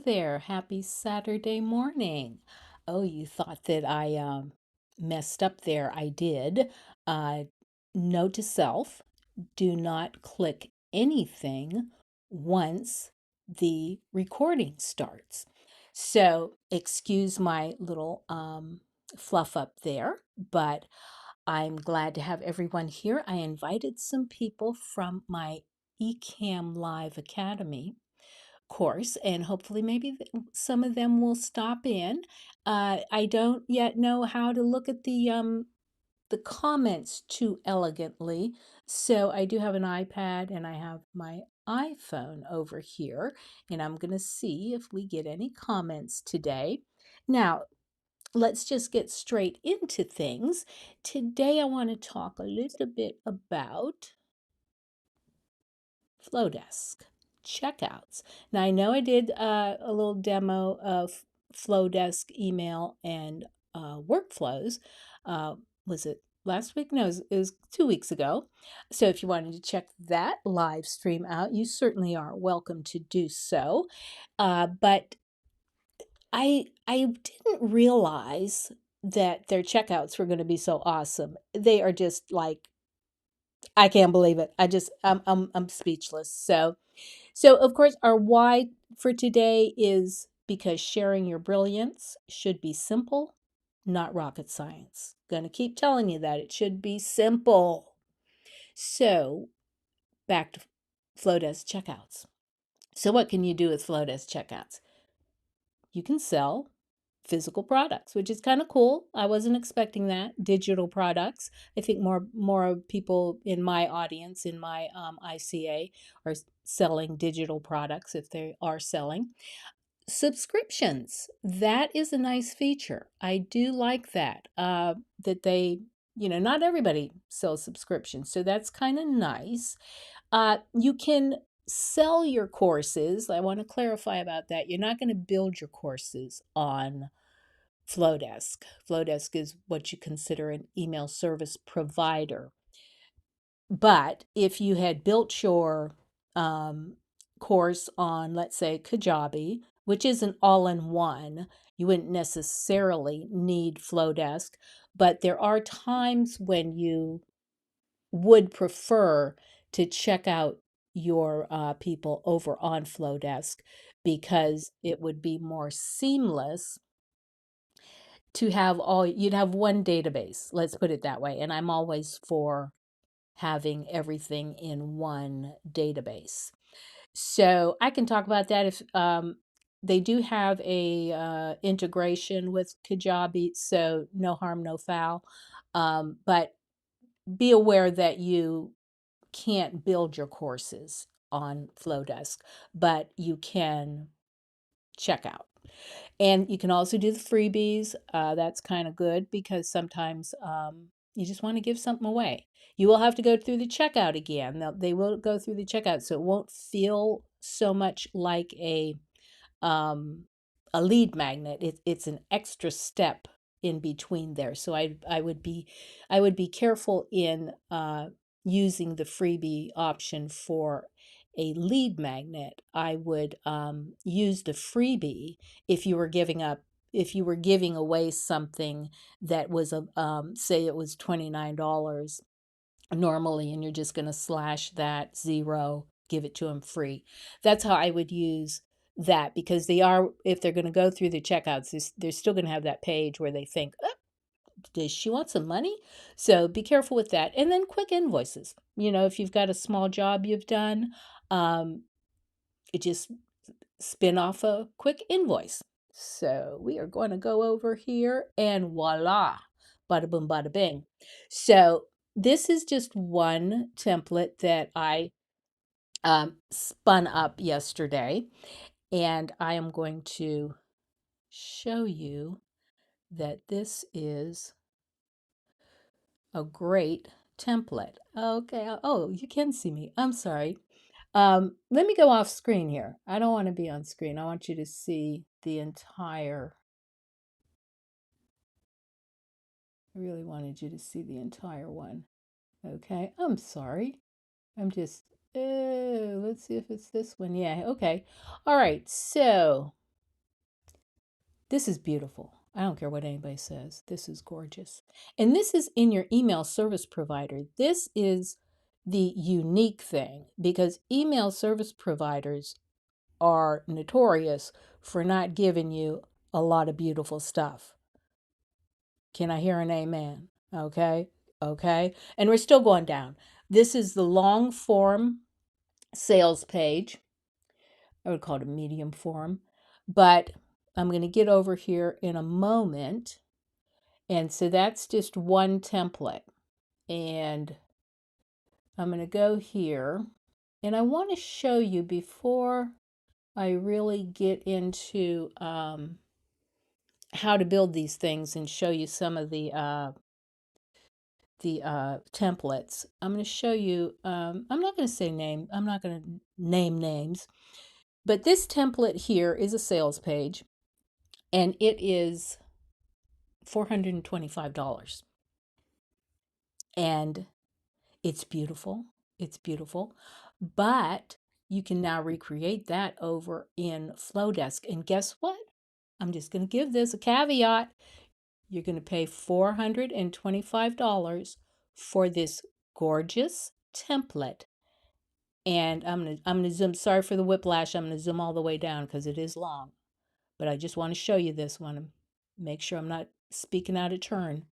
there. Happy Saturday morning. Oh, you thought that I messed up there. I did. Uh, Note to self, do not click anything once the recording starts. So, excuse my little fluff up there, but I'm glad to have everyone here. I invited some people from my Ecamm Live Academy course, and hopefully maybe some of them will stop in. I don't yet know how to look at the comments too elegantly, so I do have an iPad and I have my iPhone over here, and I'm going to see if we get any comments today. Now, let's just get straight into things. Today I want to talk a little bit about Flodesk Checkouts. Now, I know I did a little demo of Flodesk email and workflows. Was it last week? No, it was 2 weeks ago. So if you wanted to check that live stream out, you certainly are welcome to do so. But I didn't realize that their checkouts were going to be so awesome. They are just like, I can't believe it. I'm speechless. So, of course, our why for today is because sharing your brilliance should be simple, not rocket science. Gonna keep telling you that it should be simple. So, back to Flodesk checkouts. So, what can you do with Flodesk checkouts? You can sell physical products, which is kind of cool. I wasn't expecting that. Digital products. I think more people in my audience, in my ICA, are selling digital products if they are selling. Subscriptions. That is a nice feature. I do like that. That they, not everybody sells subscriptions, so that's kind of nice. You can sell your courses. I want to clarify about that. You're not going to build your courses on Flodesk. Flodesk is what you consider an email service provider. But if you had built your um, course on, let's say, Kajabi, which is an all in one, you wouldn't necessarily need Flodesk. But there are times when you would prefer to check out your people over on Flodesk because it would be more seamless to have you'd have one database, let's put it that way. And I'm always for having everything in one database. So I can talk about that if they do have a integration with Kajabi, so no harm, no foul. But be aware that you can't build your courses on Flodesk, but you can check out. And you can also do the freebies. That's kind of good because sometimes you just want to give something away. You will have to go through the checkout again. They will go through the checkout, so it won't feel so much like um, a lead magnet. It's an extra step in between there. So I would be careful in using the freebie option for a lead magnet. I would use the freebie if you were giving away something that was a say it was $29 normally, and you're just going to slash that zero, give it to them free. That's how I would use that, because if they're going to go through the checkouts, they're still going to have that page where they think, oh, does she want some money? So be careful with that. And then quick invoices. If you've got a small job you've done, it just spin off a quick invoice. So we are going to go over here and voila, bada boom, bada bing. So this is just one template that I spun up yesterday, and I am going to show you that this is a great template. Okay. Oh, you can see me. I'm sorry. Let me go off screen here. I don't want to be on screen. I want you to see the entire. I really wanted you to see the entire one. Okay. I'm sorry. I'm just. Let's see if it's this one. Yeah. Okay. All right. So This is beautiful. I don't care what anybody says. This is gorgeous. And this is in your email service provider. This is the unique thing because email service providers are notorious for not giving you a lot of beautiful stuff. Can I hear an amen? Okay. Okay. And we're still going down. This is the long form sales page. I would call it a medium form, but I'm going to get over here in a moment. And so that's just one template. And I'm going to go here. And I want to show you before I really get into how to build these things and show you some of the templates. I'm going to show you, I'm not going to say name, I'm not going to name names, but this template here is a sales page and it is $425. And it's beautiful. It's beautiful. But you can now recreate that over in Flodesk. And guess what? I'm just going to give this a caveat. You're going to pay $425 for this gorgeous template. And I'm gonna zoom, sorry for the whiplash, I'm gonna zoom all the way down because it is long. But I just want to show you this one. Make sure I'm not speaking out of turn.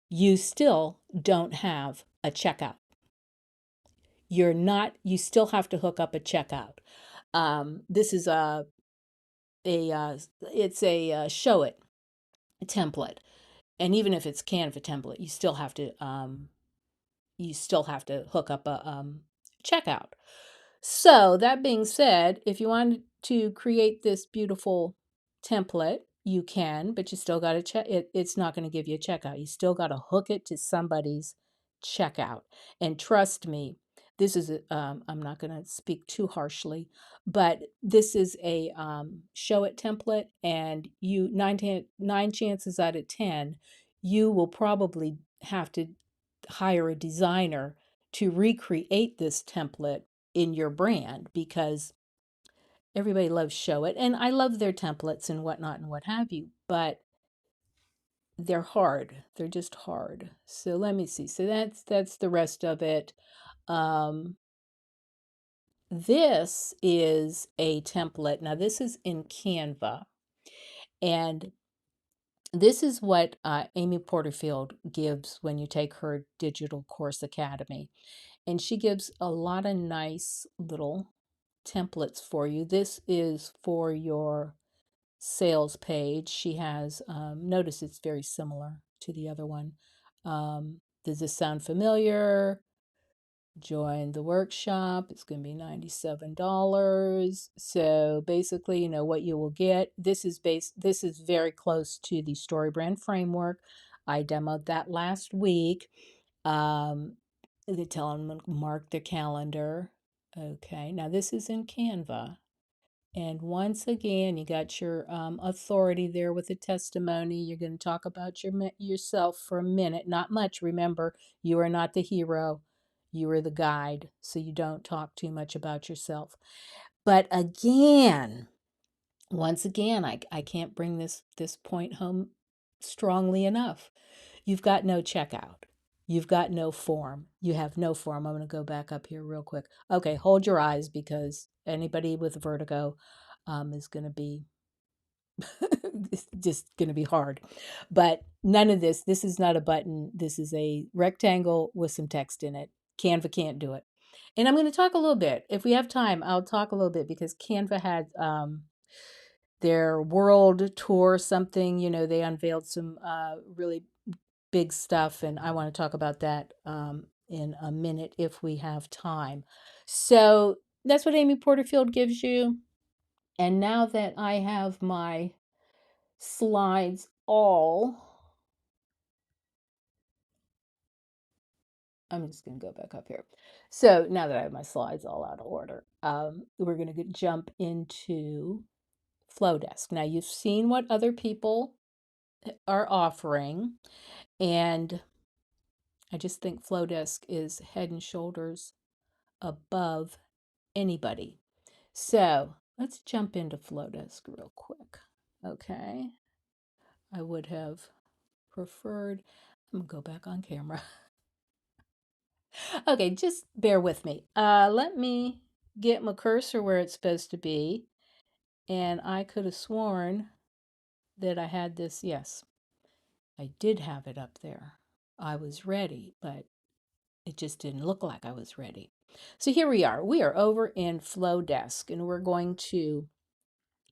You still don't have a checkout. You still have to hook up a checkout. This is it's a show it template. And even if it's Canva template, you still have to hook up a checkout. So that being said, if you want to create this beautiful template, you can, but you still got to check it. It's not going to give you a checkout. You still got to hook it to somebody's checkout. And trust me, this is, I'm not going to speak too harshly, but this is a show it template, and you, nine chances out of 10, you will probably have to hire a designer to recreate this template in your brand because everybody loves show it, and I love their templates and whatnot and what have you, but they're hard. They're just hard. So let me see. So that's the rest of it. This is a template. Now this is in Canva, and this is what Amy Porterfield gives when you take her Digital Course Academy. And she gives a lot of nice little templates for you. This is for your sales page. She has, notice it's very similar to the other one. Does this sound familiar? Join the workshop. It's going to be $97. So basically, you know what you will get. This is very close to the Story Brand Framework. I demoed that last week. They tell them to mark their calendar. Okay, now this is in Canva. And once again, you got your authority there with a testimony. You're going to talk about yourself for a minute, not much. Remember, you are not the hero. You are the guide, so you don't talk too much about yourself. But again, once again, I can't bring this point home strongly enough. You've got no checkout. You've got no form. You have no form. I'm going to go back up here real quick. Okay, hold your eyes because anybody with vertigo is going to be just going to be hard. But none of this. This is not a button. This is a rectangle with some text in it. Canva can't do it. And I'm going to talk a little bit. If we have time, I'll talk a little bit because Canva had their world tour something. You know, they unveiled some really big stuff, and I want to talk about that in a minute if we have time. So that's what Amy Porterfield gives you. And now that I have my slides all, I'm just going to go back up here. So now that I have my slides all out of order, we're going to jump into Flodesk. Now you've seen what other people are offering, and I just think Flodesk is head and shoulders above anybody. So let's jump into Flodesk real quick. Okay. I would have preferred, I'm gonna go back on camera. Okay, just bear with me. Let me get my cursor where it's supposed to be. And I could have sworn that I had this. Yes, I did have it up there. I was ready, but it just didn't look like I was ready. So here we are. We are over in Flodesk, and we're going to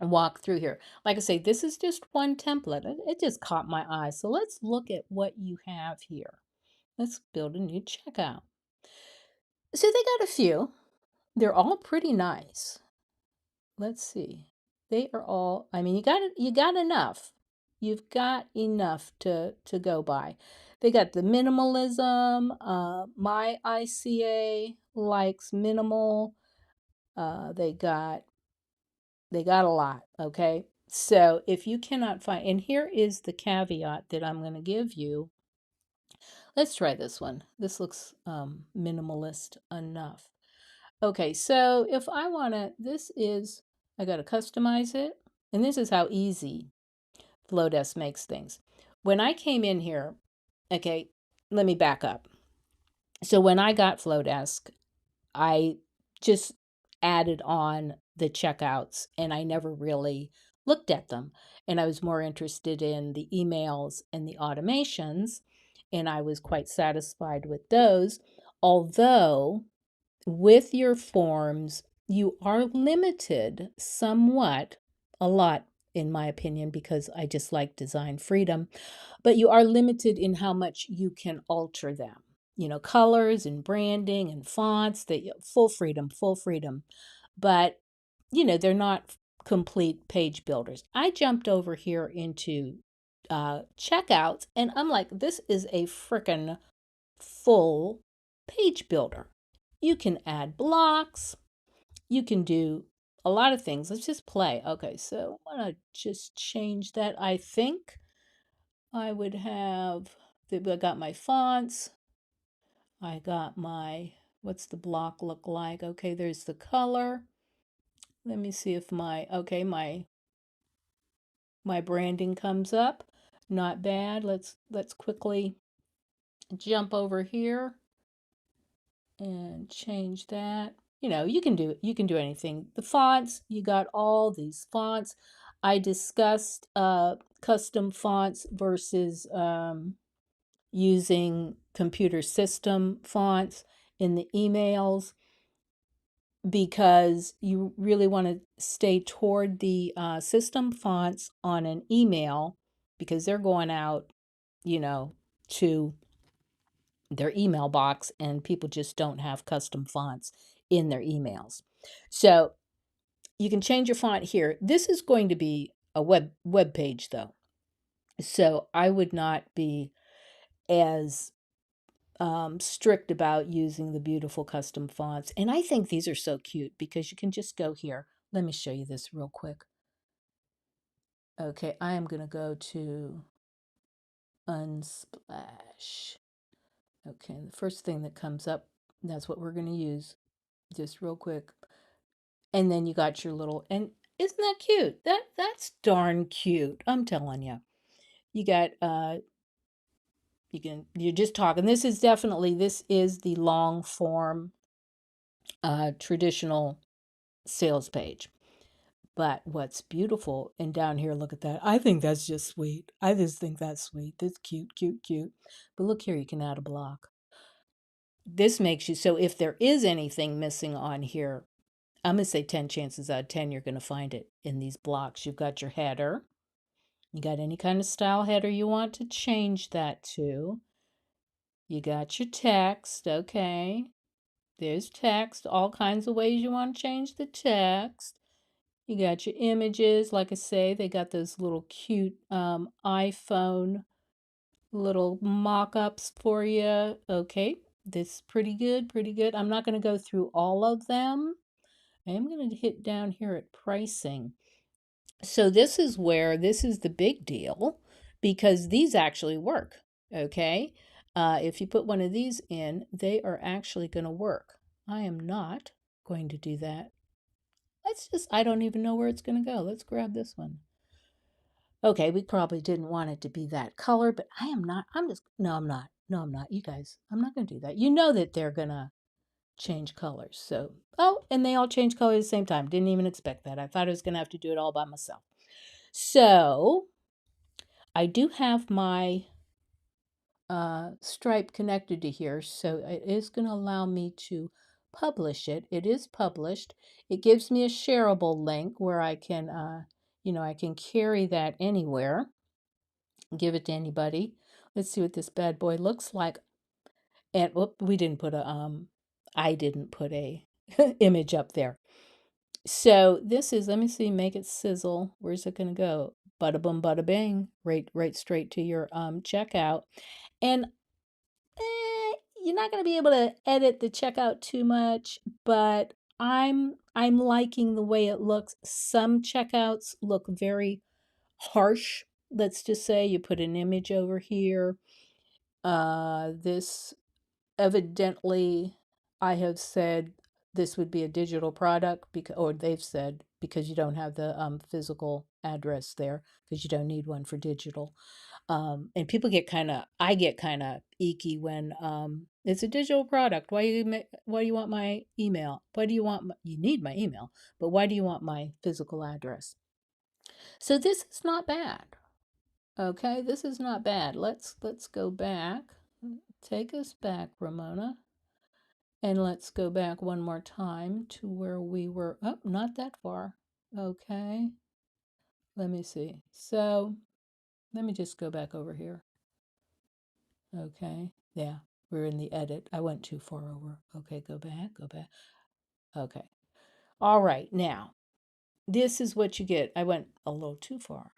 walk through here. Like I say, this is just one template. It just caught my eye. So let's look at what you have here. Let's build a new checkout. So they got a few. They're all pretty nice. Let's see. They are all, I mean, you got enough. You've got enough to go by. They got the minimalism. My ICA likes minimal. They got a lot, okay? So if you cannot find, and here is the caveat that I'm going to give you. Let's try this one. This looks minimalist enough. Okay, so if I want to, I got to customize it. And this is how easy Flodesk makes things. When I came in here, okay, let me back up. So when I got Flodesk, I just added on the checkouts and I never really looked at them. And I was more interested in the emails and the automations, and I was quite satisfied with those. Although with your forms, you are limited somewhat, a lot, in my opinion, because I just like design freedom, but you are limited in how much you can alter them. You know, colors and branding and fonts, that full freedom, full freedom. But, you know, they're not complete page builders. I jumped over here into checkouts and I'm like, this is a frickin' full page builder. You can add blocks. You can do a lot of things. Let's just play. Okay, so I want to just change that. I think I would have, I got my fonts. I got my, what's the block look like? Okay, there's the color. Let me see if okay, my branding comes up. Not bad. Let's quickly jump over here and change that. You know, you can do anything. The fonts, you got all these fonts. I discussed custom fonts versus using computer system fonts in the emails, because you really want to stay toward the system fonts on an email, because they're going out, you know, to their email box, and people just don't have custom fonts in their emails. So you can change your font here. This is going to be a web page though. So I would not be as strict about using the beautiful custom fonts. And I think these are so cute because you can just go here. Let me show you this real quick. Okay, I am going to go to Unsplash. Okay, the first thing that comes up, that's what we're going to use. Just real quick. And then you got your little, and isn't that cute? That's darn cute. I'm telling you. You got you're just talking. This is the long form traditional sales page. But what's beautiful, and down here, look at that. I think that's just sweet. I just think that's sweet. That's cute, cute, cute. But look here, you can add a block. This makes you, so if there is anything missing on here, I'm going to say 10 chances out of 10 you're going to find it in these blocks. You've got your header. You got any kind of style header you want to change that to. You got your text. Okay. There's text. All kinds of ways you want to change the text. You got your images. Like I say, they got those little cute iPhone little mock-ups for you. Okay. This is pretty good, pretty good. I'm not going to go through all of them. I am going to hit down here at pricing. So this is the big deal, because these actually work. Okay. If you put one of these in, they are actually going to work. I am not going to do that. I don't even know where it's going to go. Let's grab this one. Okay, we probably didn't want it to be that color, but I am not. I'm just, no, I'm not. No, I'm not. You guys, I'm not going to do that. You know that they're going to change colors. So, oh, and they all change color at the same time. Didn't even expect that. I thought I was going to have to do it all by myself. So, I do have my stripe connected to here, so it is going to allow me to publish it. It is published. It gives me a shareable link where I can, I can carry that anywhere, give it to anybody. Let's see what this bad boy looks like. And whoop, we didn't put a, I didn't put a image up there. So this is, let me see, make it sizzle. Where's it going to go? Bada boom, bada bing, right straight to your checkout. And you're not going to be able to edit the checkout too much, but I'm liking the way it looks. Some checkouts look very harsh. Let's just say you put an image over here. This evidently, I have said this would be a digital product because, or they've said because you don't have the physical address there because you don't need one for digital. And people get I get kind of icky when it's a digital product. Why do you want my email? Why do you want you need my email, but why do you want my physical address? So this is not bad. Okay, this is not bad. Let's go back. Take us back, Ramona. And let's go back one more time to where we were. Oh, not that far. Okay. Let me see. So let me just go back over here. Okay. Yeah, we're in the edit. I went too far over. Okay, go back, go back. Okay. All right. Now, this is what you get. I went a little too far.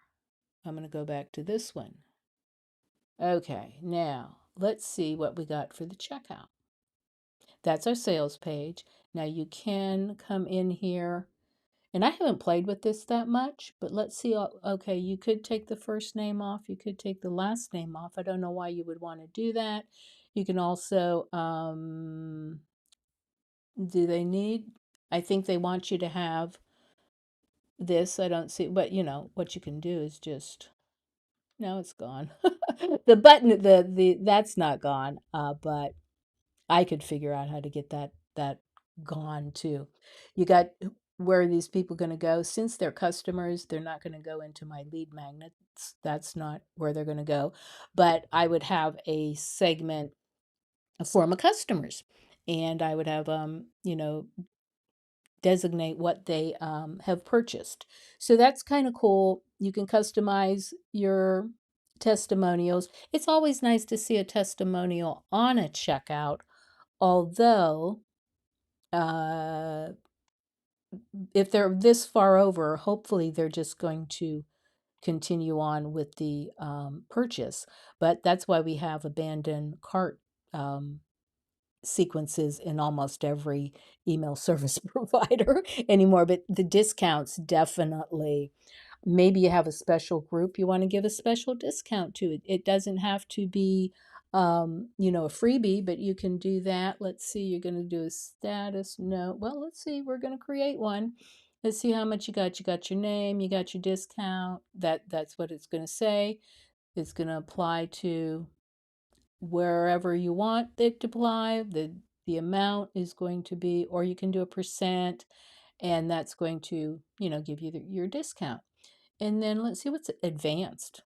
I'm going to go back to this one. Okay. Now, let's see what we got for the checkout. That's our sales page. Now, you can come in here. And I haven't played with this that much, but let's see. Okay, you could take the first name off. You could take the last name off. I don't know why you would want to do that. You can also, do they need, I think they want you to have this. I don't see, but what you can do is just, no, it's gone. The button, that's not gone, but I could figure out how to get that gone too. You got where are these people going to go? Since they're customers, they're not going to go into my lead magnets. That's not where they're going to go. But I would have a segment for my customers, and I would have designate what they have purchased. So that's kind of cool. You can customize your testimonials. It's always nice to see a testimonial on a checkout, although uh, if they're this far over, hopefully they're just going to continue on with the purchase. But that's why we have abandoned cart sequences in almost every email service provider anymore. But the discounts definitely, maybe you have a special group you want to give a special discount to. It doesn't have to be, a freebie, but you can do that. Let's see, you're going to do a status note. Well, let's see, we're going to create one. Let's see how much you got. You got your name, you got your discount. That's what it's going to say. It's going to apply to wherever you want it to apply. The amount is going to be, or you can do a percent, and that's going to, give you your discount. And then let's see what's advanced.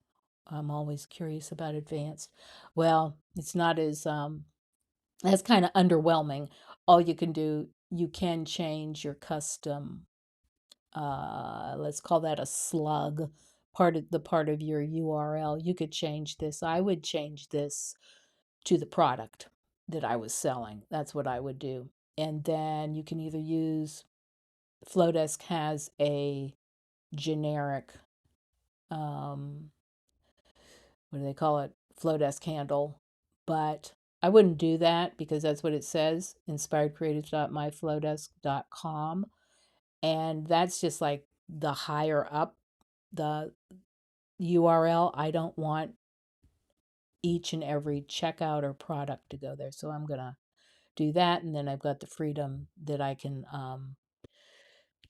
I'm always curious about advanced. Well, it's not as that's kind of underwhelming. All you can do, you can change your custom let's call that a slug, part of your URL. You could change this. I would change this to the product that I was selling. That's what I would do. And then you can either use Flodesk has a generic what do they call it? Flodesk handle. But I wouldn't do that because that's what it says, inspiredcreatives.myflodesk.com. And that's just like the higher up the URL. I don't want each and every checkout or product to go there. So I'm going to do that. And then I've got the freedom that I can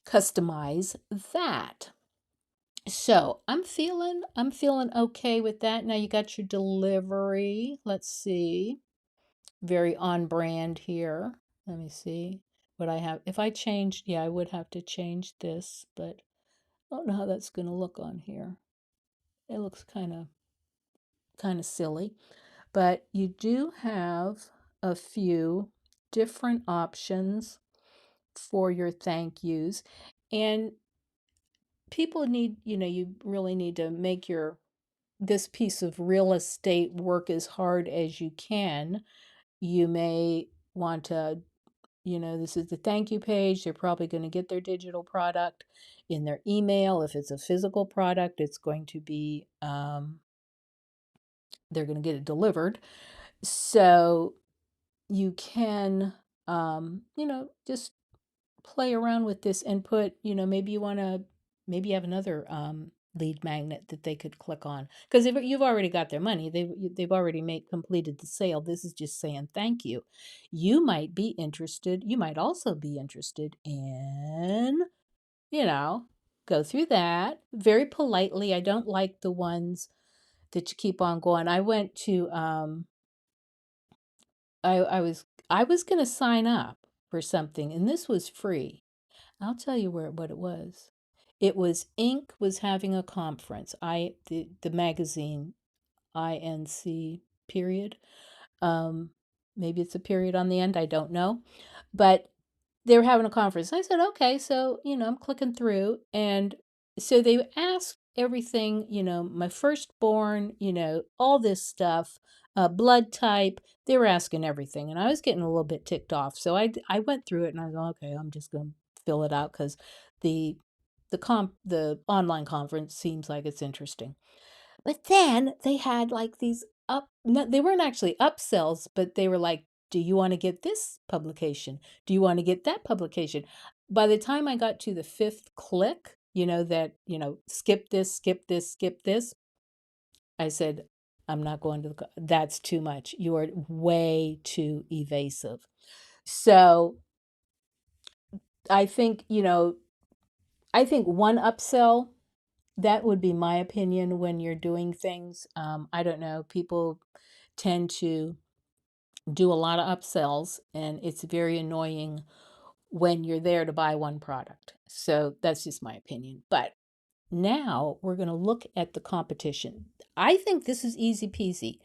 customize that. So I'm feeling okay with that. Now you got your delivery. Let's see. Very on brand here. Let me see what I have. If I changed, yeah, I would have to change this, but I don't know how that's going to look on here. It looks kind of silly, but you do have a few different options for your thank yous. And people need, you really need to make your this piece of real estate work as hard as you can. You may want to, this is the thank you page. They're probably going to get their digital product in their email. If it's a physical product, it's going to be, they're going to get it delivered. So you can, just play around with this and put, maybe maybe you have another lead magnet that they could click on. Because if you've already got their money, they've already completed the sale. This is just saying thank you. You might also be interested in, you know, go through that very politely. I don't like the ones that you keep on going. I went to I was gonna sign up for something, and this was free. I'll tell you what it was. It was Inc. was having a conference. The magazine INC period. Um, Maybe it's a period on the end. I don't know, but they were having a conference. I said, okay, so I'm clicking through, and so they asked everything. My firstborn. All this stuff. Blood type. They were asking everything, and I was getting a little bit ticked off. So I went through it, and I was like, okay, I'm just gonna fill it out because the the online conference seems like it's interesting. But then they had like these no, they weren't actually upsells, but they were like, do you want to get this publication? Do you want to get that publication? By the time I got to the fifth click, skip this, skip this, skip this, I said, I'm not going to that's too much. You are way too evasive. So I think, I think one upsell, that would be my opinion when you're doing things. I don't know. People tend to do a lot of upsells, and it's very annoying when you're there to buy one product. So that's just my opinion. But now we're going to look at the competition. I think this is easy peasy.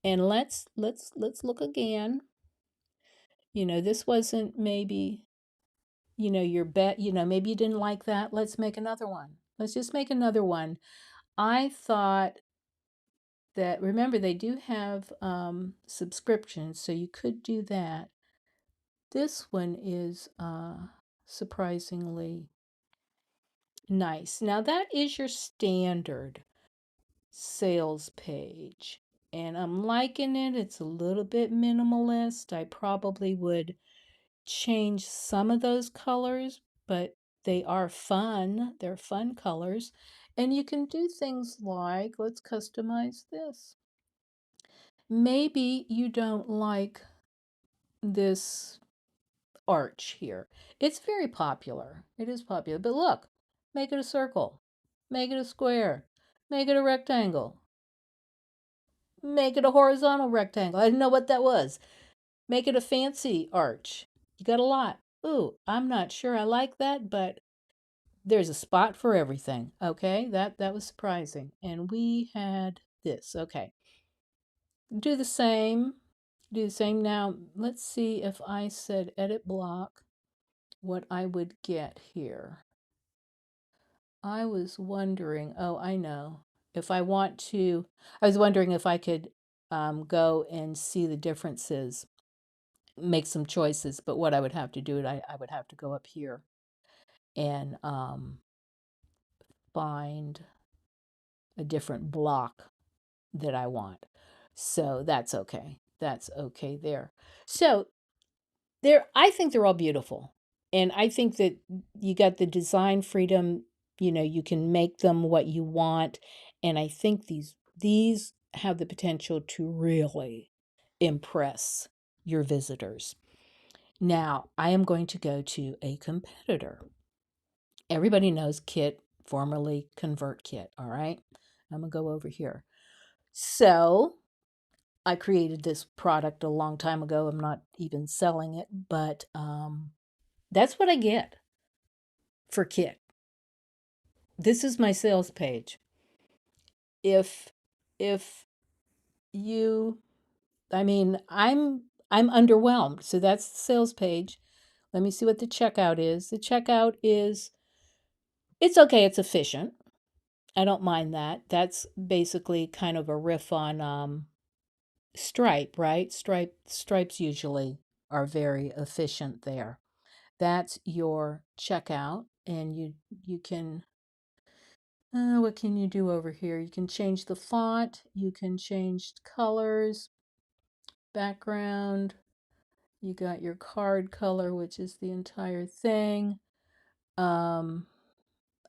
And let's look again. This wasn't maybe, your bet, maybe you didn't like that. Let's make another one. Let's just make another one. I thought that, remember, they do have subscriptions, so you could do that. This one is surprisingly nice. Now, that is your standard sales page, and I'm liking it. It's a little bit minimalist. I probably would change some of those colors, but they are fun. They're fun colors. And you can do things like, let's customize this. Maybe you don't like this arch here. It's very popular. It is popular. But look, make it a circle, make it a square, make it a rectangle, make it a horizontal rectangle. I didn't know what that was. Make it a fancy arch. You got a lot. Ooh, I'm not sure I like that, but there's a spot for everything. Okay, that was surprising. And we had this. Okay. Do the same. Do the same. Now, let's see if I said edit block, what I would get here. I was wondering, oh, I know. If I want to, I was wondering if I could go and see the differences, make some choices, but what I would have to do, I would have to go up here and find a different block that I want. So that's okay. That's okay there. So I think they're all beautiful. And I think that you got the design freedom, you can make them what you want. And I think these have the potential to really impress your visitors. Now, I am going to go to a competitor. Everybody knows Kit formerly ConvertKit. All right. I'm going to go over here. So I created this product a long time ago. I'm not even selling it, but that's what I get for Kit. This is my sales page. If you, I mean, I'm underwhelmed. So that's the sales page. Let me see what the checkout is. The checkout is, it's okay. It's efficient. I don't mind that. That's basically kind of a riff on Stripe, right? Stripes usually are very efficient there. That's your checkout, and you can what can you do over here? You can change the font, you can change colors, background. You got your card color, which is the entire thing. Um,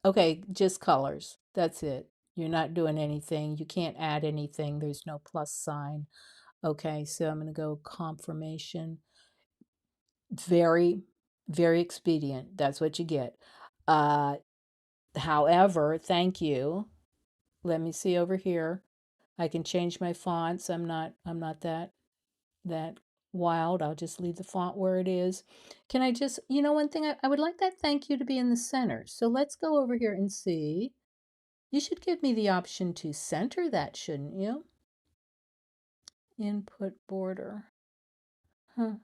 okay, just colors. That's it. You're not doing anything. You can't add anything. There's no plus sign. Okay, so I'm going to go confirmation. Very, very expedient. That's what you get. However, thank you. Let me see over here. I can change my fonts. I'm not that wild. I'll just leave the font where it is. Can I just, one thing, I would like that thank you to be in the center. So let's go over here and see. You should give me the option to center that, shouldn't you? Input border. Huh.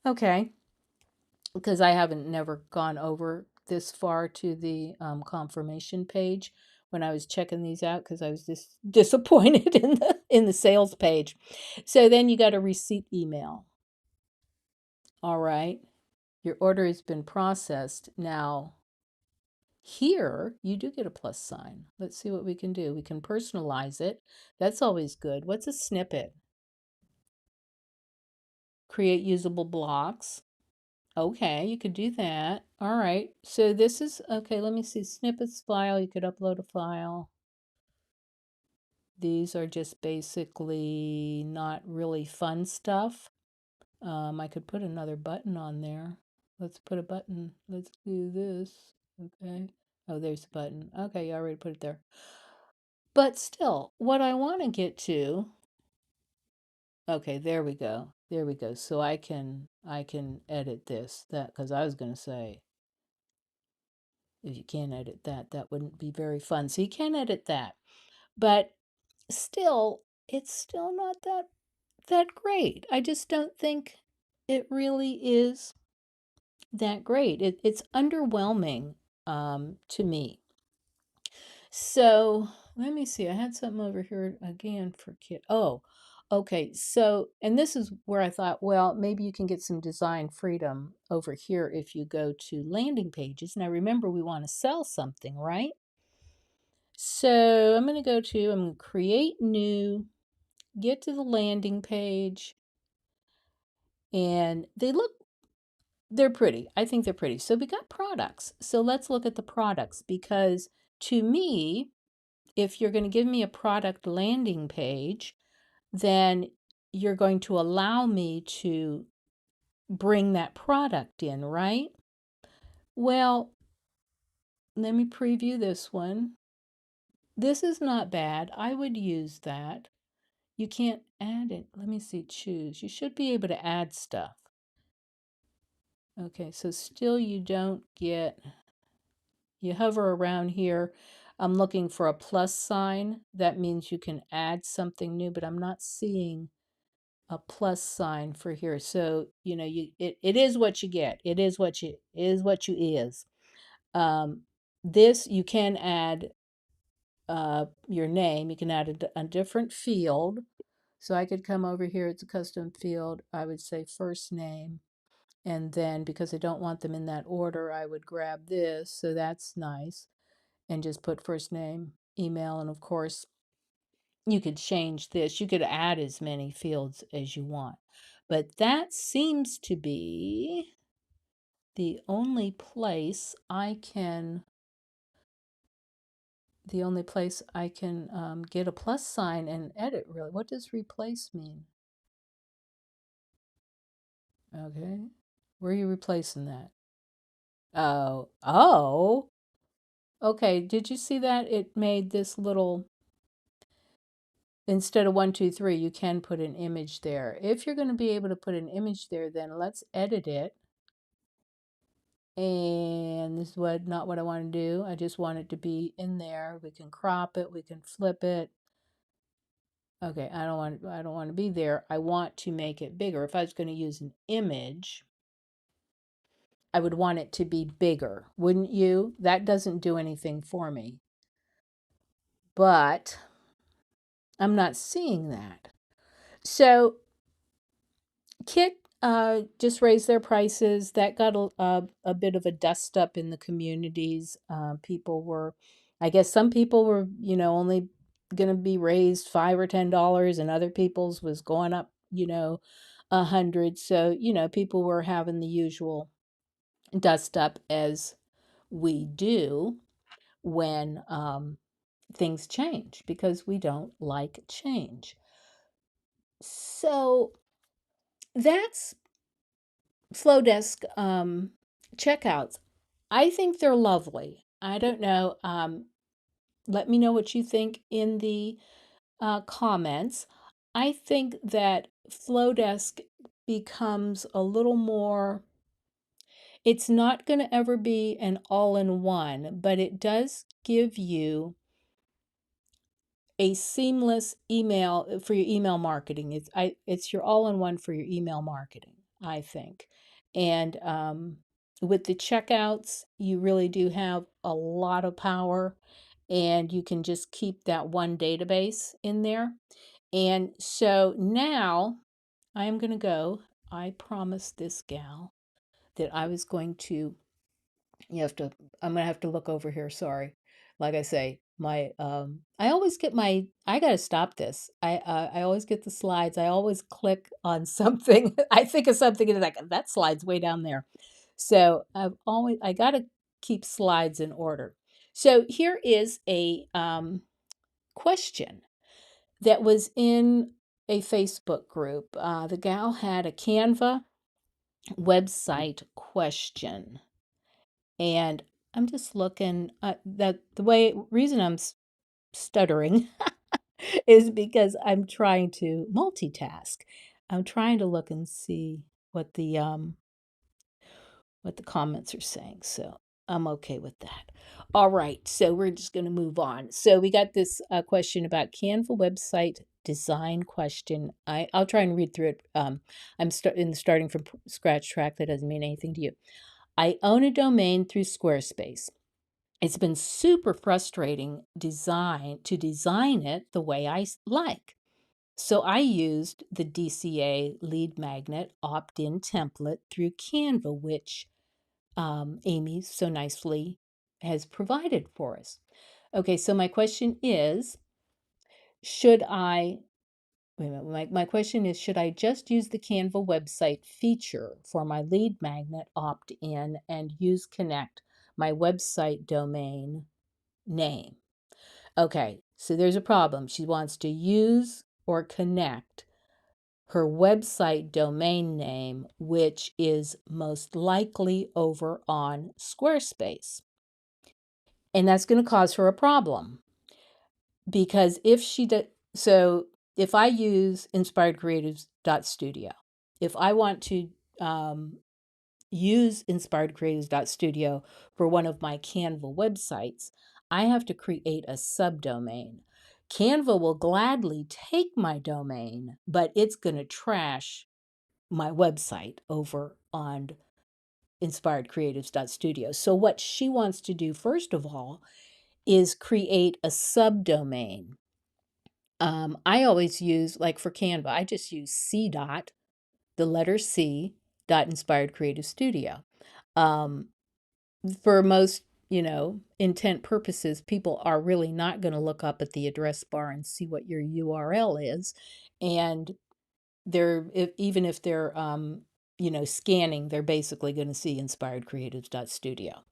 Okay. Because I haven't never gone over this far to the confirmation page when I was checking these out because I was just disappointed in the sales page. So then you got a receipt email. All right. Your order has been processed. Now, here you do get a plus sign. Let's see what we can do. We can personalize it. That's always good. What's a snippet? Create usable blocks. Okay, you could do that. All right. So this is, okay, let me see. Snippets file. You could upload a file. These are just basically not really fun stuff. I could put another button on there. Let's put a button. Let's do this. Okay. Oh, there's the button. Okay, you already put it there. But still, what I want to get to, okay, there we go. There we go. So I can edit this, that, because I was going to say, if you can't edit that, that wouldn't be very fun. So you can edit that. But still, it's still not that great. I just don't think it really is that great. It's underwhelming to me. So let me see. I had something over here again for kid. Oh, okay. So, and this is where I thought, well, maybe you can get some design freedom over here if you go to landing pages. Now, remember, we want to sell something, right? So I'm going to create new, get to the landing page, and they're pretty. I think they're pretty. So we got products. So let's look at the products because to me, if you're going to give me a product landing page, then you're going to allow me to bring that product in, right? Well, let me preview this one. This is not bad. I would use that. You can't add it. Let me see, choose. You should be able to add stuff. Okay, so still you don't get, you hover around here. I'm looking for a plus sign. That means you can add something new, but I'm not seeing a plus sign for here. So, it is what you get. It is what you is. This you can add your name. You can add a different field. So I could come over here, it's a custom field. I would say first name. And then because I don't want them in that order, I would grab this. So that's nice. And just put first name, email, and of course, you could change this. You could add as many fields as you want. But that seems to be the only place I can get a plus sign and edit, really. What does replace mean? Okay. Where are you replacing that? Oh, Okay, did you see that? It made this little, instead of 1, 2, 3, you can put an image there. If you're going to be able to put an image there, then let's edit it. And this is not what I want to do. I just want it to be in there. We can crop it, we can flip it. Okay, I don't want to be there. I want to make it bigger. If I was going to use an image, I would want it to be bigger, wouldn't you? That doesn't do anything for me. But I'm not seeing that. So Kit just raised their prices. That got a bit of a dust up in the communities. People were, I guess some people were, only going to be raised $5 or $10, and other people's was going up, 100. So, people were having the usual dust up as we do when things change, because we don't like change. So that's Flodesk checkouts. I think they're lovely. I don't know. Let me know what you think in the comments. I think that Flodesk becomes a little more, it's not going to ever be an all-in-one, but it does give you a seamless email for your email marketing. It's your all-in-one for your email marketing, I think. And with the checkouts, you really do have a lot of power, and you can just keep that one database in there. And so now I'm going to go. I promised this gal that I was going to, I'm gonna have to look over here, sorry. Like I say, I always get I gotta stop this. I always get the slides. I always click on something. I think of something and it's like, that slide's way down there. So I gotta keep slides in order. So here is a question that was in a Facebook group. The gal had a Canva website question. And I'm just looking that reason I'm stuttering is because I'm trying to multitask. I'm trying to look and see what the comments are saying. So I'm okay with that. All right, so we're just going to move on. So we got this question about Canva website design question. I'll try and read through it. I'm in the starting from scratch track. That doesn't mean anything to you. I own a domain through Squarespace. It's been super frustrating to design it the way I like. So I used the DCA lead magnet opt-in template through Canva, which Amy so nicely has provided for us. Okay, so my question is, should I, wait a minute, my question is, should I just use the Canva website feature for my lead magnet opt-in and use connect my website domain name? Okay, so there's a problem. She wants to use or connect her website domain name, which is most likely over on Squarespace. And that's going to cause her a problem, because if I use inspiredcreatives.studio, if I want to use inspiredcreatives.studio for one of my Canva websites, I have to create a subdomain. Canva will gladly take my domain, but it's going to trash my website over on inspiredcreatives.studio. So what she wants to do, first of all, is create a subdomain. I always use, like for Canva, I just use the letter C, Inspired Creative Studio. For most, intent purposes, people are really not going to look up at the address bar and see what your URL is. And even if they're, scanning, they're basically going to see inspiredcreatives.studio.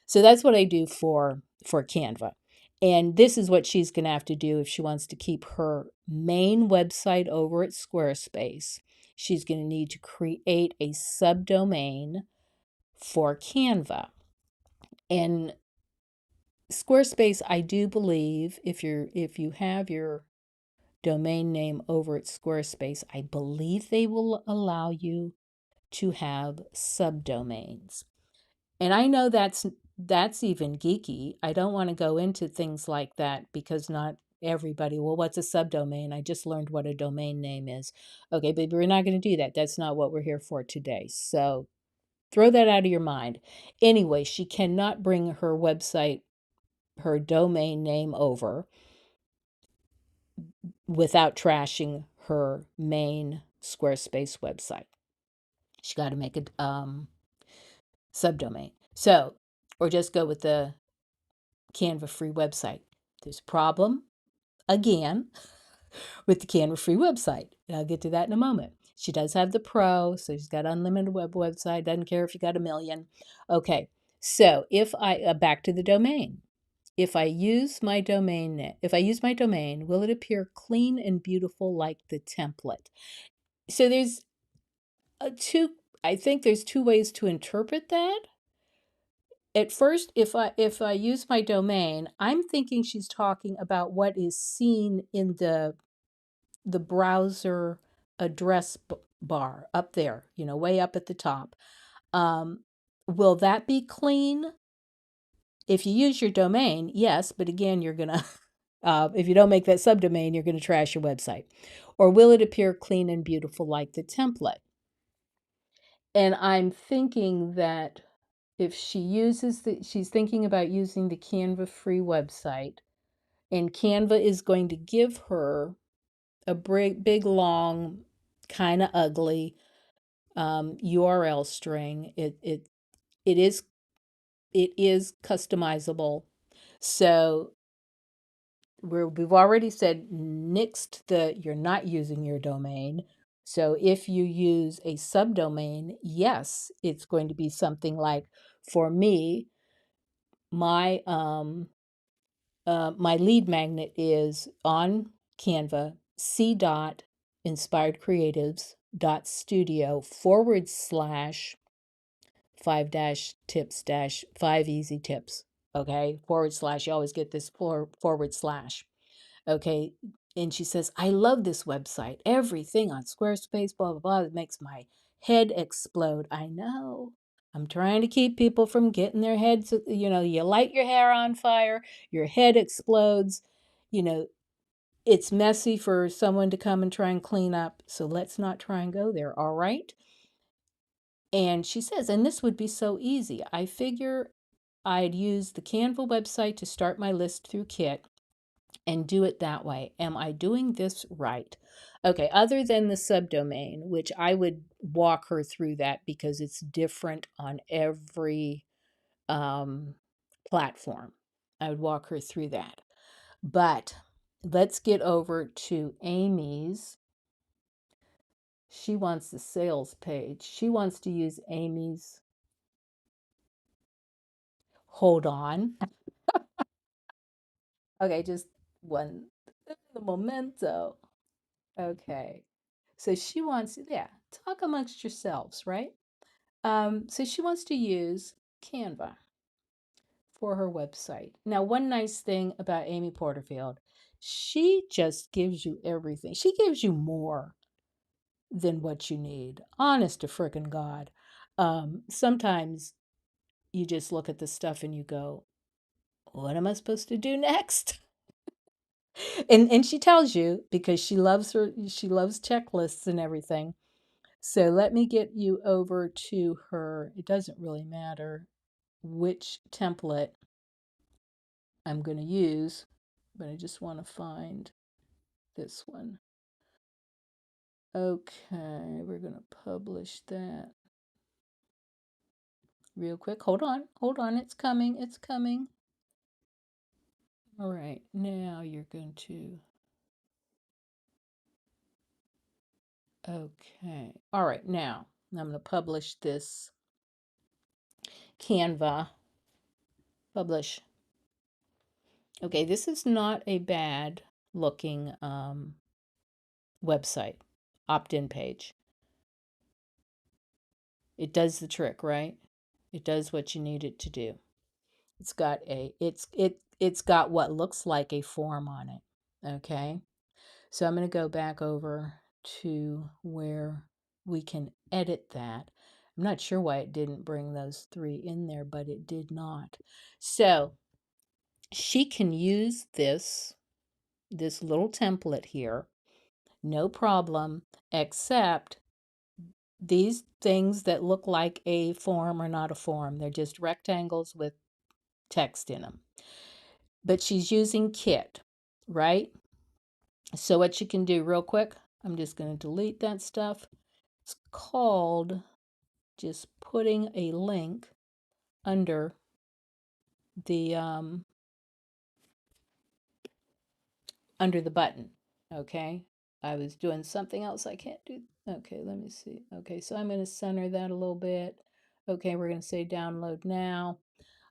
So that's what I do for Canva. And this is what she's going to have to do if she wants to keep her main website over at Squarespace. She's going to need to create a subdomain for Canva. And Squarespace, I do believe if you have your domain name over at Squarespace, I believe they will allow you to have subdomains. And I know that's even geeky. I don't want to go into things like that because not everybody, well, what's a subdomain? I just learned what a domain name is. Okay, but we're not going to do that. That's not what we're here for today. So throw that out of your mind. Anyway, she cannot bring her website, her domain name over without trashing her main Squarespace website. She got to make a subdomain. So, or just go with the Canva free website. There's a problem again with the Canva free website. And I'll get to that in a moment. She does have the pro, so she's got unlimited website. Doesn't care if you got a million. Okay, so if I back to the domain. If I use my domain, will it appear clean and beautiful like the template? So there's two. I think there's two ways to interpret that. At first, if I use my domain, I'm thinking she's talking about what is seen in the browser address bar up there, way up at the top. Um, will that be clean? If you use your domain, yes, but again, you're gonna if you don't make that subdomain, you're gonna trash your website. Or will it appear clean and beautiful like the template? And I'm thinking that if she's thinking about using the Canva free website, and Canva is going to give her a big long, kind of ugly URL string. It is it is customizable. So we've already said nixed you're not using your domain. So if you use a subdomain, yes, it's going to be something like, for me, my my lead magnet is on Canva, c dot inspired creatives dot studio / 5 - tips - 5 easy tips. Okay, / you always get this / okay. And she says, I love this website, everything on Squarespace, blah blah blah. It makes my head explode. I know, I'm trying to keep people from getting their heads, you light your hair on fire, your head explodes. you know it's messy for someone to come and try and clean up, so let's not try and go there, all right? And she says, and this would be so easy. I figure I'd use the Canva website to start my list through Kit and do it that way. Am I doing this right? Okay, other than the subdomain, which I would walk her through that because it's different on every um, platform. I would walk her through that. But let's get over to Amy's. She wants the sales page. She wants to use Amy's. Hold on. Okay, just one the memento. Okay. So she wants, yeah, talk amongst yourselves, right? So she wants to use Canva for her website. Now, one nice thing about Amy Porterfield, she just gives you everything. She gives you more than what you need. Honest to frickin' God. Sometimes you just look at the stuff and you go, what am I supposed to do next? And she tells you because she loves checklists and everything. So let me get you over to her. It doesn't really matter which template I'm going to use, but I just want to find this one. Okay, we're going to publish that real quick. Hold on, it's coming, it's coming. All right, now you're going to, okay. All right, now I'm going to publish this Canva. Publish. Okay, this is not a bad looking website, opt-in page. It does the trick, right? It does what you need it to do. It's got it's got what looks like a form on it. Okay. So I'm going to go back over to where we can edit that. I'm not sure why it didn't bring those 3 in there, but it did not. So she can use this little template here, no problem, except these things that look like a form are not a form. They're just rectangles with text in them. But she's using Kit, right? So what you can do real quick, I'm just going to delete that stuff. It's called just putting a link under the button. Okay, I was doing something else I can't do. Okay, let me see. Okay, so I'm going to center that a little bit. Okay, we're going to say download now.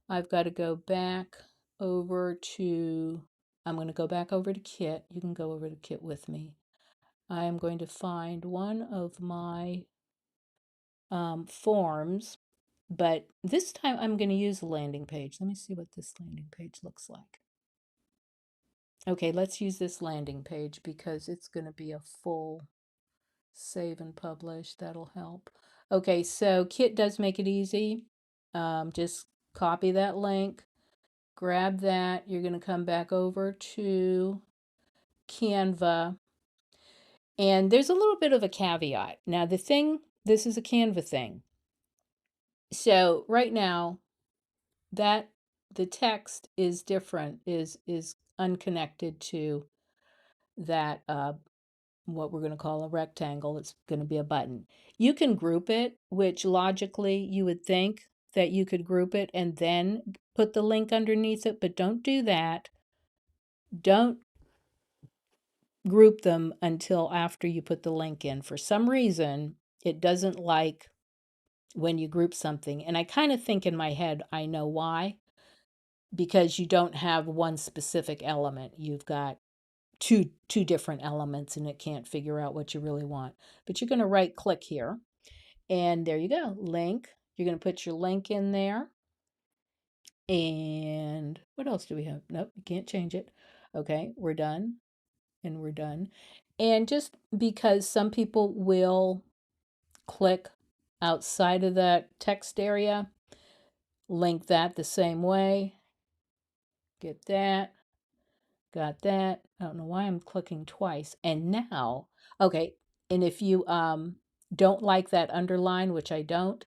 I've got to go back over to, I'm going to go back over to Kit. You can go over to Kit with me. I am going to find one of my forms, but this time I'm going to use a landing page. Let me see what this landing page looks like. Okay, let's use this landing page because it's going to be a full save and publish. That'll help. Okay, so Kit does make it easy. Just copy that link, grab that. You're going to come back over to Canva. And there's a little bit of a caveat. Now, this is a Canva thing. So right now, that the text is different, is unconnected to that what we're going to call a rectangle. It's going to be a button. You can group it, which logically you would think that you could group it and then put the link underneath it, but don't do that. Don't group them until after you put the link in. For some reason, it doesn't like when you group something. And I kind of think in my head, I know why. Because you don't have one specific element. You've got two different elements and it can't figure out what you really want. But you're going to right click here and there you go, link. You're going to put your link in there. And what else do we have? Nope, you can't change it. Okay, we're done and we're done. And just because some people will click outside of that text area, link that the same way. Get that. Got that. I don't know why I'm clicking twice. And now, okay, and if you don't like that underline, which I don't,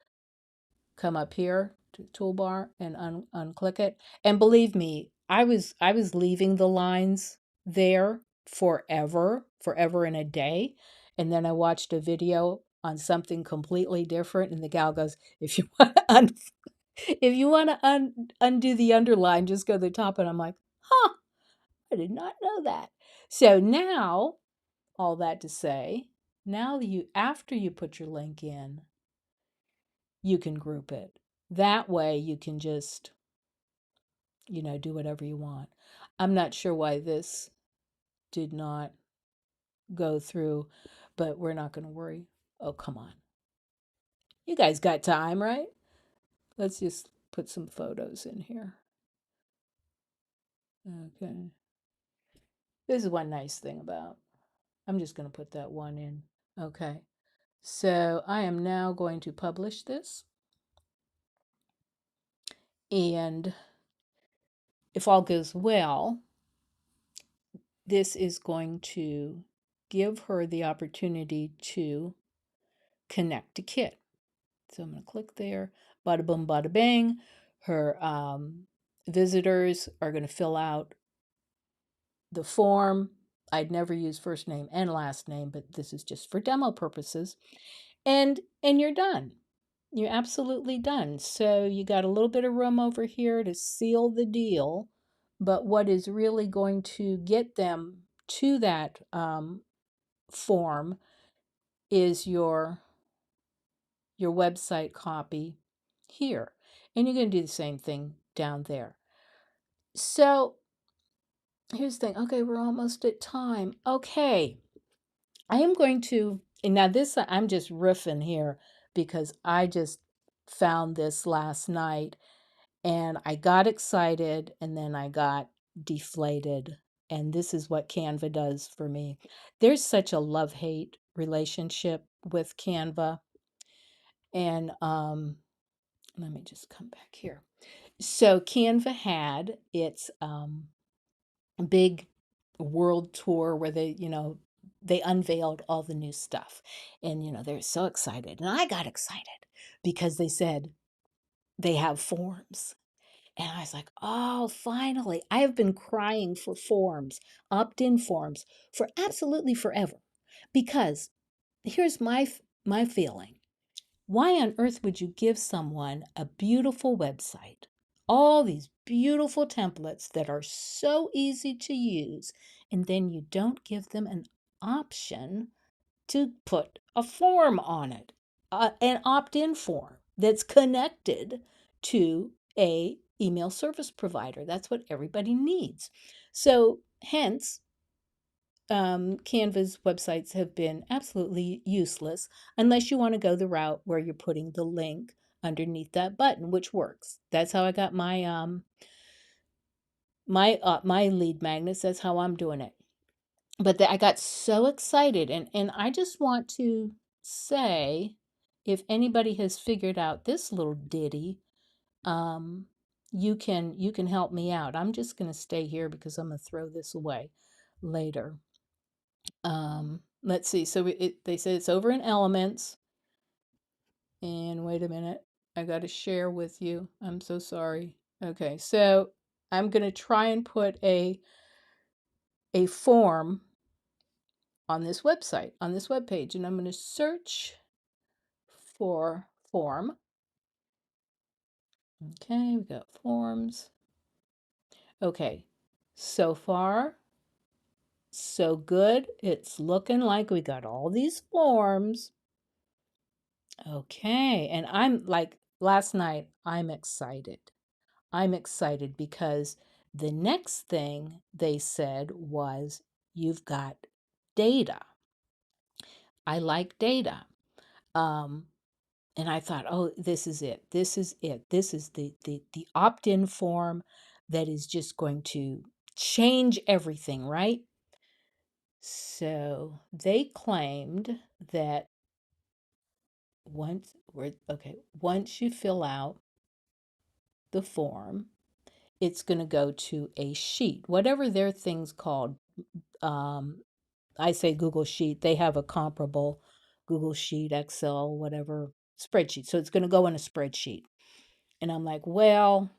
come up here to toolbar and unclick it. And believe me, I was leaving the lines there forever and a day. And then I watched a video on something completely different and the gal goes, if you want to undo the underline, just go to the top. And I'm like, huh, I did not know that. So now, all that to say, now after you put your link in, you can group it. That way you can just, do whatever you want. I'm not sure why this did not go through, but we're not going to worry. Oh, come on. You guys got time, right? Let's just put some photos in here. Okay. This is one nice thing about, I'm just going to put that one in. Okay. So I am now going to publish this. And if all goes well, this is going to give her the opportunity to connect to Kit. So I'm going to click there. Bada boom, bada bang. Her visitors are going to fill out the form. I'd never use first name and last name, but this is just for demo purposes. And you're done. You're absolutely done. So you got a little bit of room over here to seal the deal. But what is really going to get them to that form is your website copy here. And you're going to do the same thing down there. So here's the thing. Okay, we're almost at time. Okay. I am going to, and now this, I'm just riffing here because I just found this last night And I got excited and then I got deflated. And this is what Canva does for me. There's such a love-hate relationship with Canva. And let me just come back here. So Canva had its big world tour where they unveiled all the new stuff. And they're so excited. And I got excited because they said they have forms. And I was like, oh, finally. I have been crying for forms, opt-in forms, for absolutely forever. Because here's my feeling. Why on earth would you give someone a beautiful website, all these beautiful templates that are so easy to use, and then you don't give them an option to put a form on it, an opt-in form that's connected to a email service provider? That's what everybody needs. So hence, Canva's websites have been absolutely useless unless you want to go the route where you're putting the link underneath that button, which works. That's how I got my lead magnets. That's how I'm doing it. But I got so excited, and I just want to say, if anybody has figured out this little ditty, um, you can help me out. I'm just gonna stay here because I'm gonna throw this away later. Let's see. So they said it's over in Elements. And wait a minute. I got to share with you. I'm so sorry. Okay. So I'm going to try and put a form on this website, on this web page, and I'm going to search for form. Okay, we got forms. Okay. So far, so good. It's looking like we got all these forms. Okay, and I'm like last night, I'm excited. I'm excited because the next thing they said was, you've got data. I like data. Um, and I thought, oh, this is it. This is it. This is the opt-in form that is just going to change everything, right? So they claimed that once you fill out the form, it's going to go to a sheet, whatever their thing's called. Um, I say Google Sheet. They have a comparable Google Sheet, Excel, whatever spreadsheet. So it's going to go in a spreadsheet. And I'm like, well,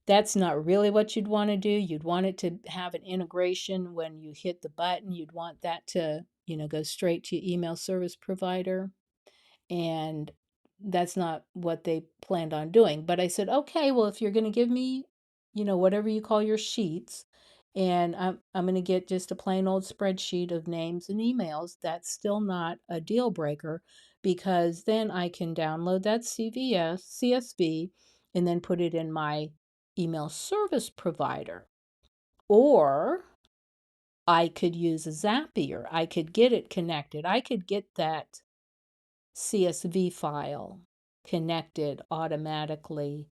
that's not really what you'd want to do. You'd want it to have an integration when you hit the button. You'd want that to, go straight to your email service provider. And that's not what they planned on doing. But I said, okay, well, if you're going to give me, whatever you call your sheets, and I'm going to get just a plain old spreadsheet of names and emails, that's still not a deal breaker, because then I can download that CSV and then put it in my email service provider. Or I could use a Zapier. I could get it connected. I could get that CSV file connected automatically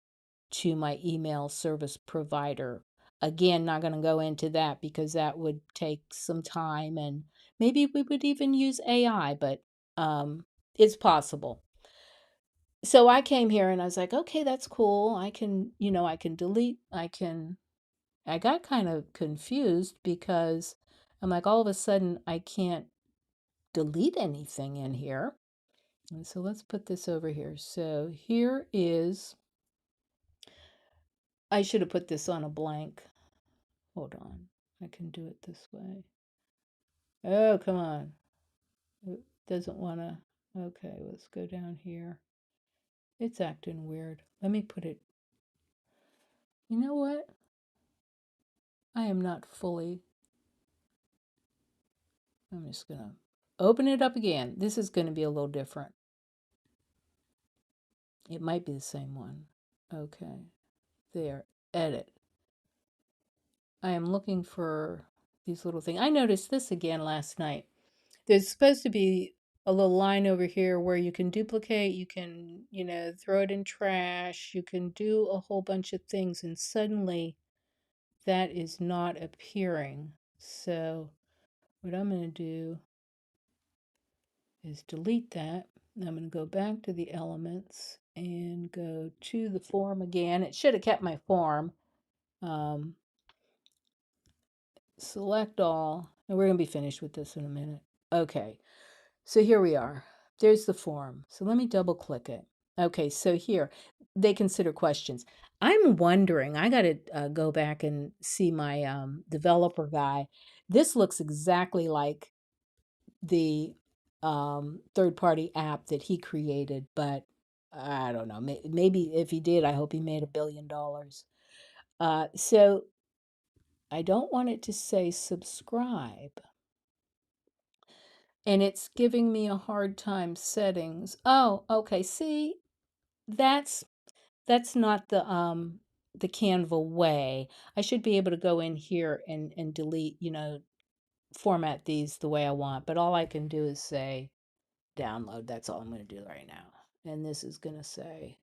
to my email service provider. Again, not going to go into that because that would take some time, and maybe we would even use AI, but it's possible. So I came here and I was like, okay, that's cool. I can delete, I got kind of confused because I'm like, all of a sudden I can't delete anything in here. And so let's put this over here. So here is, I should have put this on a blank. Hold on. I can do it this way. Oh, come on. It doesn't want to. Okay, let's go down here. It's acting weird. Let me put it. You know what? I am not fully. I'm just going to open it up again. This is going to be a little different. It might be the same one. Okay. There. Edit. I am looking for these little things. I noticed this again last night. There's supposed to be a little line over here where you can duplicate, you can, throw it in trash, you can do a whole bunch of things, and suddenly that is not appearing. So what I'm going to do is delete that. I'm going to go back to the elements and go to the form again. It should have kept my form. Select all, and we're going to be finished with this in a minute. Okay, so here we are. There's the form. So let me double click it. Okay, so here, they consider questions. I'm wondering, I got to go back and see my developer guy. This looks exactly like the third-party app that he created, but I don't know. Maybe if he did, I hope he made $1 billion. So I don't want it to say subscribe. And it's giving me a hard time settings. Oh, okay. See, that's not the Canva way. I should be able to go in here and delete, format these the way I want. But all I can do is say download. That's all I'm going to do right now. And this is going to say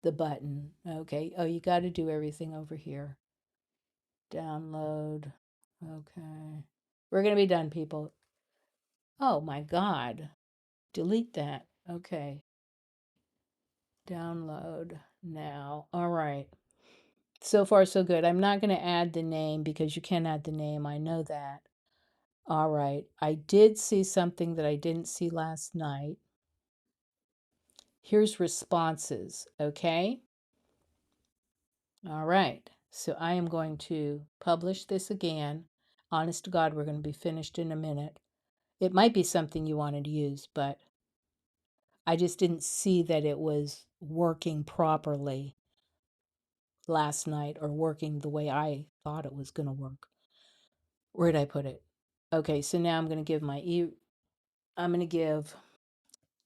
the button. Okay. Oh, you got to do everything over here. Download. Okay. We're going to be done, people. Oh my God. Delete that. Okay. Download now. All right. So far, so good. I'm not going to add the name because you can add the name. I know that. All right. I did see something that I didn't see last night. Here's responses. Okay. All right. So I am going to publish this again. Honest to God, we're going to be finished in a minute. It might be something you wanted to use, but I just didn't see that it was working properly last night or working the way I thought it was going to work. Where did I put it? Okay, so now I'm going to give I'm going to give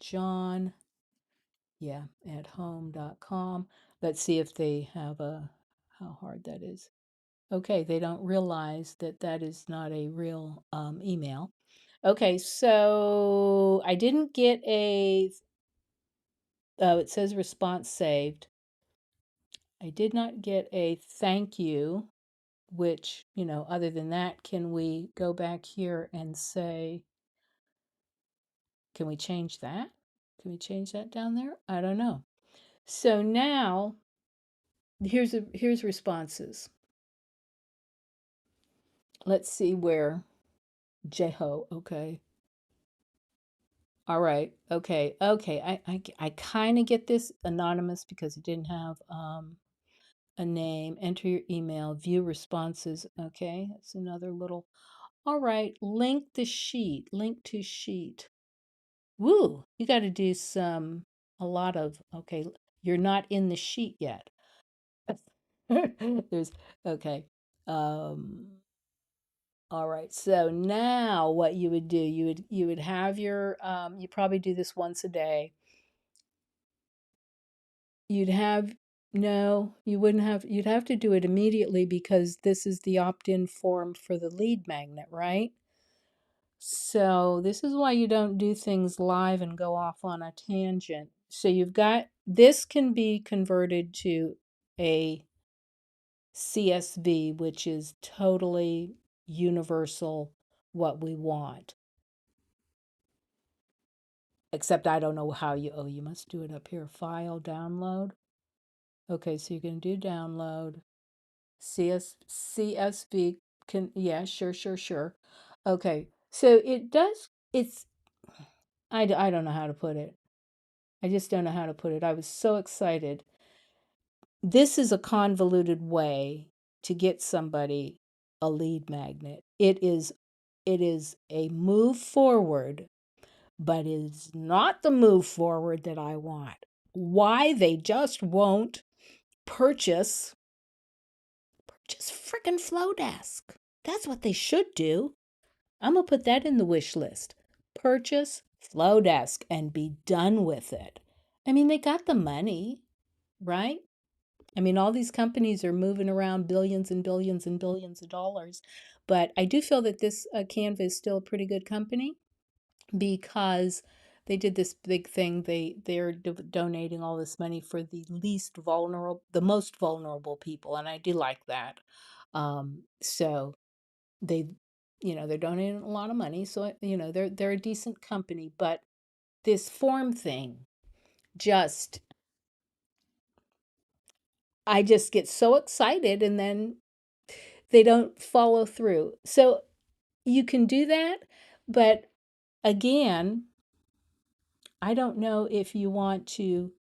John, at home.com. Let's see if they have how hard that is. Okay, they don't realize that that is not a real email. Okay, so I didn't get it says response saved. I did not get a thank you, which, other than that, can we go back here and say, can we change that? Can we change that down there? I don't know. So now here's responses. Let's see where Jeho, okay. All right. Okay. Okay. I kind of get this anonymous because it didn't have a name. Enter your email, view responses. Okay. That's another little. All right. Link the sheet. Link to sheet. Woo. You got to do a lot of, okay. You're not in the sheet yet. There's, okay. All right. So now what you would do, you would have your, you probably do this once a day. You'd have, no, you wouldn't have, you'd have to do it immediately because this is the opt-in form for the lead magnet, right? So this is why you don't do things live and go off on a tangent. So you've got, this can be converted to a CSV, which is totally universal what we want. Except I don't know how you must do it up here. File, download. Okay, so you can do download. CSV can, yeah, sure. Okay, so I don't know how to put it. I just don't know how to put it. I was so excited. This is a convoluted way to get somebody a lead magnet. It is a move forward, but it's not the move forward that I want. Why they just won't purchase frickin' Flodesk. That's what they should do. I'm going to put that in the wish list. Purchase Flodesk and be done with it. I mean, they got the money, right? I mean, all these companies are moving around billions and billions and billions of dollars. But I do feel that this Canva is still a pretty good company. because they did this big thing. They're donating all this money for the least vulnerable, the most vulnerable people, and I do like that. So they, they're donating a lot of money, so they're a decent company. But this form thing, just I just get so excited, and then they don't follow through. So you can do that, but again, I don't know if you want to.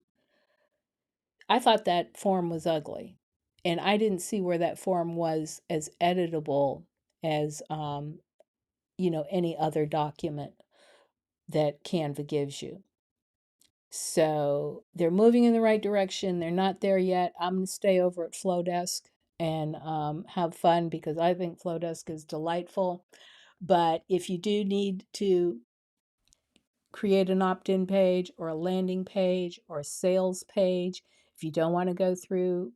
I thought that form was ugly, and I didn't see where that form was as editable as any other document that Canva gives you. So they're moving in the right direction. They're not there yet. I'm going to stay over at Flodesk and have fun because I think Flodesk is delightful. But if you do need to create an opt-in page or a landing page or a sales page, if you don't want to go through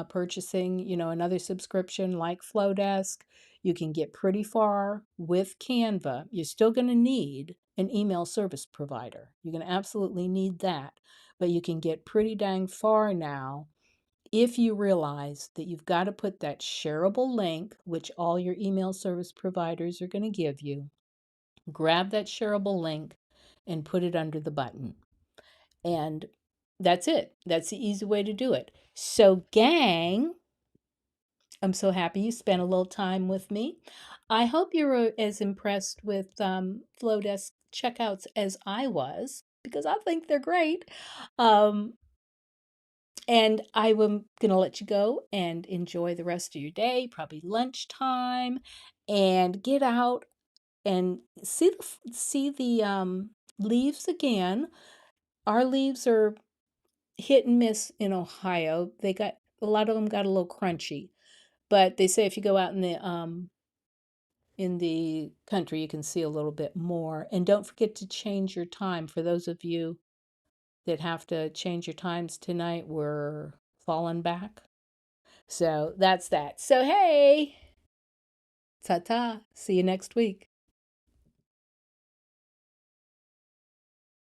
purchasing, another subscription like Flodesk, you can get pretty far with Canva. You're still going to need an email service provider. You're going to absolutely need that, but you can get pretty dang far now if you realize that you've got to put that shareable link, which all your email service providers are going to give you. Grab that shareable link and put it under the button. And that's it. That's the easy way to do it. So, gang, I'm so happy you spent a little time with me. I hope you're as impressed with Flodesk checkouts as I was, because I think they're great. Um, and I'm going to let you go and enjoy the rest of your day, probably lunchtime, and get out and see the leaves again. Our leaves are hit and miss in Ohio. They got a lot of them got a little crunchy, but they say if you go out in the country, you can see a little bit more. And don't forget to change your time. For those of you that have to change your times tonight, we're falling back. So that's that. So hey, ta ta. See you next week.